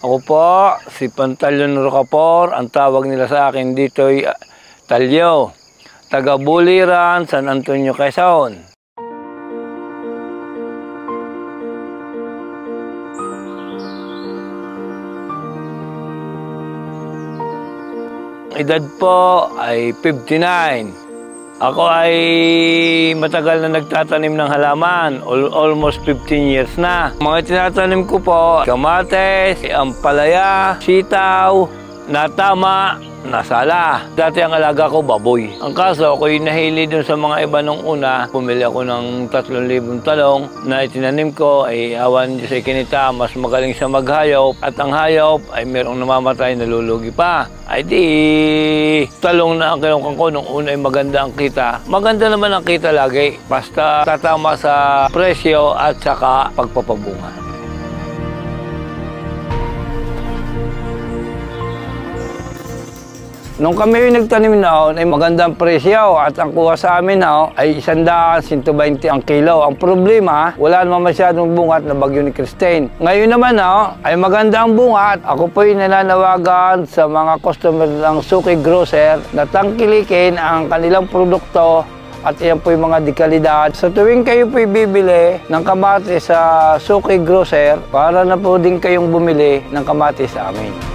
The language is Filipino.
Ako po, si Pantaleon Rocapor. Ang tawag nila sa akin dito ay Talyo. Taga Buliran, San Antonio, Quezon. Edad po ay 59. Ako ay matagal na nagtatanim ng halaman, almost 15 years na. Mga tinatanim ko po, kamates, ampalaya, sitaw, natama, nasala. Dati ang alaga ko, baboy. Ang kaso, ako'y nahili dun sa mga iba nung una. Pumili ako ng 3,000 talong na itinanim ko. Ay awan sa ikinita, mas magaling sa maghayop. At ang hayop ay merong namamatay, nalulugi pa. Ay di, talong na ang kinukuha ko nung una ay maganda ang kita. Maganda naman ang kita lagi. Basta tatama sa presyo at saka pagpapabunga. Nung kami nagtanim noon ay magandang presyo at ang kuha sa amin ay 100, 120 ang kilo. Ang problema, wala naman masyadong bunga at nabagyo ni Christine. Ngayon naman ay maganda ang bunga at ako po'y nananawagan sa mga customer ng Suki Grocer na tangkilikin ang kanilang produkto at iyan po'y mga dekalidad. Sa tuwing kayo po'y bibili ng kamatis sa Suki Grocer, para na po din kayong bumili ng kamatis sa amin.